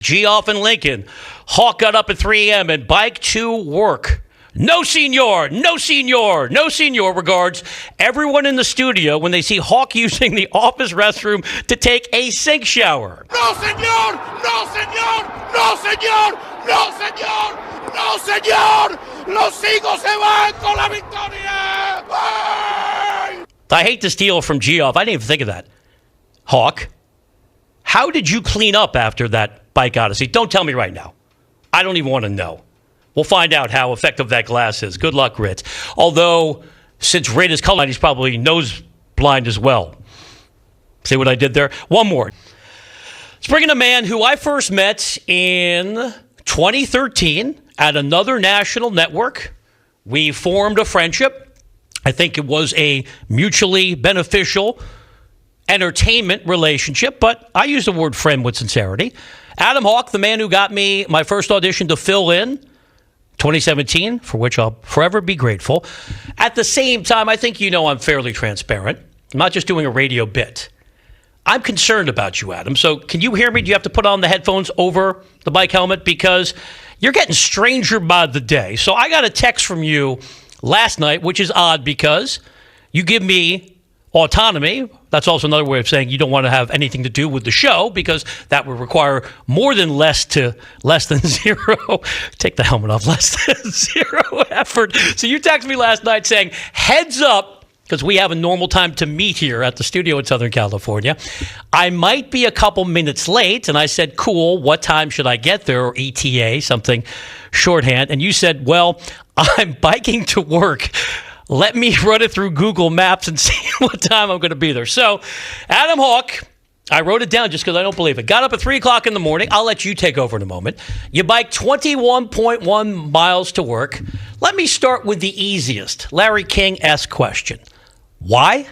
Geoff and Lincoln. Hawk got up at 3 a.m. and biked to work. No, senor. No, senor. No, senor. Regards, everyone in the studio when they see Hawk using the office restroom to take a sink shower. No, senor. No, senor. No, senor. No, senor. No, senor. Los Eagles se van con la victoria. Bye. I hate to steal from Geoff. I didn't even think of that. Hawk, how did you clean up after that bike odyssey? Don't tell me right now. I don't even want to know. We'll find out how effective that glass is. Good luck, Ritz. Although, since Rit is colorblind, he's probably nose blind as well. See what I did there? One more. Let's bring in a man who I first met in 2013 at another national network. We formed a friendship. I think it was a mutually beneficial entertainment relationship, but I use the word friend with sincerity. Adam Hawk, the man who got me my first audition to fill in 2017, for which I'll forever be grateful. At the same time, I think you know I'm fairly transparent. I'm not just doing a radio bit. I'm concerned about you, Adam. So can you hear me? Do you have to put on the headphones over the bike helmet? Because you're getting stranger by the day. So I got a text from you last night, which is odd because you give me autonomy. That's also another way of saying you don't want to have anything to do with the show because that would require more than less than zero. Take the helmet off, less than zero effort. So you texted me last night saying, heads up, because we have a normal time to meet here at the studio in Southern California. I might be a couple minutes late. And I said, cool, what time should I get there? Or ETA, something shorthand. And you said, well, I'm biking to work. Let me run it through Google Maps and see what time I'm going to be there. So, Adam Hawk, I wrote it down just because I don't believe it. Got up at 3 o'clock in the morning. I'll let you take over in a moment. You bike 21.1 miles to work. Let me start with the easiest Larry King-esque question. Why?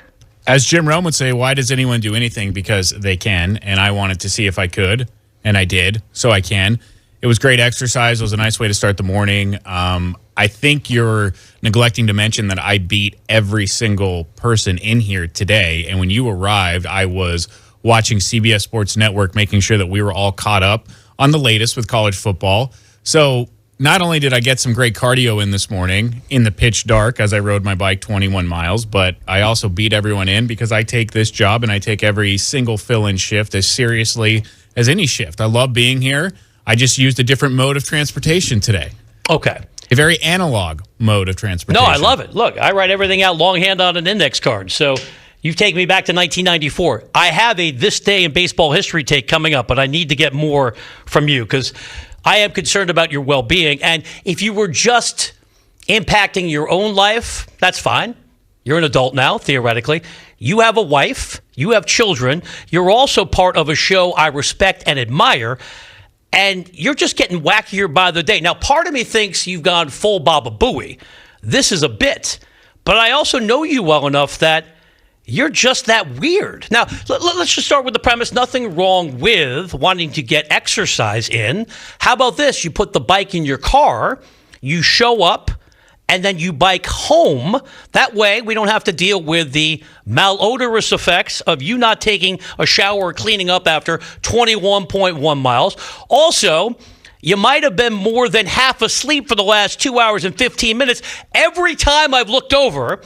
As Jim Rome would say, why does anyone do anything? Because they can, and I wanted to see if I could, and I did, so I can. It was great exercise. It was a nice way to start the morning. I think you're neglecting to mention that I beat every single person in here today. And when you arrived, I was watching CBS Sports Network, making sure that we were all caught up on the latest with college football. So not only did I get some great cardio in this morning in the pitch dark as I rode my bike 21 miles, but I also beat everyone in because I take this job and I take every single fill-in shift as seriously as any shift. I love being here. I just used a different mode of transportation today. Okay. A very analog mode of transportation. No, I love it. Look, I write everything out longhand on an index card. So you've taken me back to 1994. I have a This Day in Baseball History take coming up, but I need to get more from you because I am concerned about your well-being. And if you were just impacting your own life, that's fine. You're an adult now, theoretically. You have a wife. You have children. You're also part of a show I respect and admire. And you're just getting wackier by the day. Now, part of me thinks you've gone full Baba Booey. This is a bit. But I also know you well enough that you're just that weird. Now, let's just start with the premise. Nothing wrong with wanting to get exercise in. How about this? You put the bike in your car, you show up, and then you bike home. That way, we don't have to deal with the malodorous effects of you not taking a shower or cleaning up after 21.1 miles. Also, you might have been more than half asleep for the last 2 hours and 15 minutes. Every time I've looked over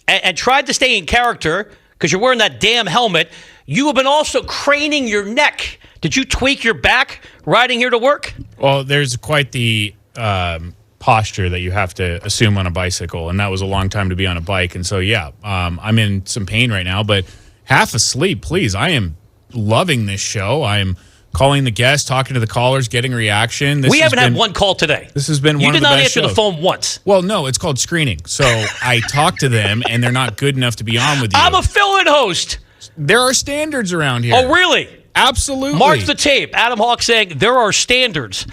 and tried to stay in character, because you're wearing that damn helmet, you have been also craning your neck. Did you tweak your back riding here to work? Well, there's quite the posture that you have to assume on a bicycle, and that was a long time to be on a bike. And so, yeah, I'm in some pain right now, but half asleep, please. I am loving this show. I'm calling the guests, talking to the callers, getting reaction. We haven't had one call today. This has been one of the best shows. You did not answer the phone once. Well, no, it's called screening. So I talk to them, and they're not good enough to be on with you. I'm a fill-in host. There are standards around here. Oh, really? Absolutely. Mark the tape. Adam Hawk saying there are standards.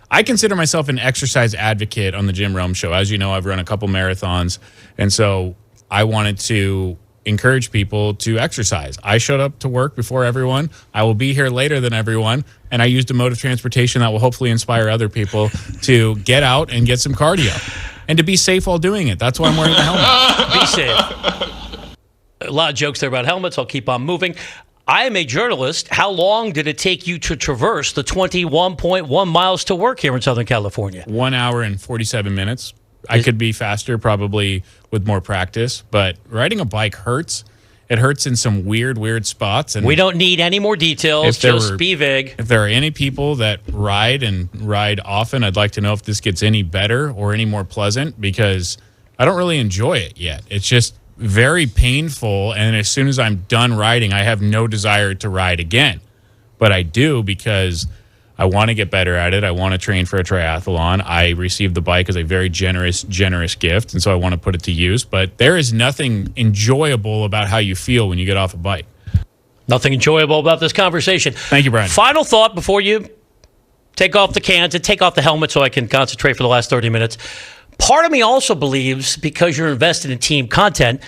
I consider myself an exercise advocate on the Jim Rome Show. As you know, I've run a couple marathons, and so I wanted to encourage people to exercise. I showed up to work before everyone. I will be here later than everyone, and I used a mode of transportation that will hopefully inspire other people to get out and get some cardio and to be safe while doing it. That's why I'm wearing the helmet. Be safe. A lot of jokes there about helmets. I'll keep on moving. I am a journalist. How long did it take you to traverse the 21.1 miles to work here in Southern California? 1 hour and 47 minutes. I could be faster, probably with more practice, but riding a bike hurts. It hurts in some weird spots. And We don't need any more details. Just be vague. If there are any people that ride often, I'd like to know if this gets any better or any more pleasant, because I don't really enjoy it yet. It's just very painful, and as soon as I'm done riding, I have no desire to ride again. But I do because I want to get better at it. I want to train for a triathlon. I received the bike as a very generous gift, and so I want to put it to use. But there is nothing enjoyable about how you feel when you get off a bike. Nothing enjoyable about this conversation. Thank you, Brian. Final thought before you take off the cans and take off the helmet so I can concentrate for the last 30 minutes. Part of me also believes, because you're invested in team content,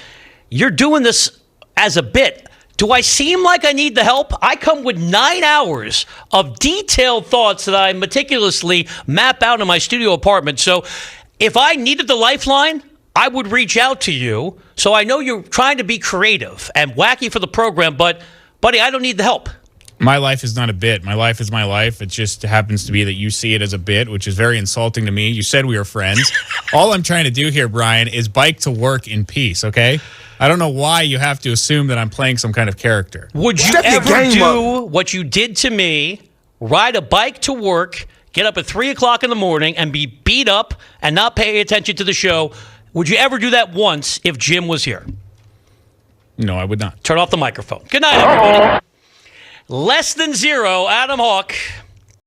you're doing this as a bit. Do I seem like I need the help? I come with 9 hours of detailed thoughts that I meticulously map out in my studio apartment. So if I needed the lifeline, I would reach out to you. So I know you're trying to be creative and wacky for the program, but buddy, I don't need the help. My life is not a bit. My life is my life. It just happens to be that you see it as a bit, which is very insulting to me. You said we were friends. All I'm trying to do here, Brian, is bike to work in peace, okay? I don't know why you have to assume that I'm playing some kind of character. Would you ever do what you did to me, ride a bike to work, get up at 3 o'clock in the morning and be beat up and not pay attention to the show? Would you ever do that once if Jim was here? No, I would not. Turn off the microphone. Good night, everybody. Less than zero, Adam Hawk.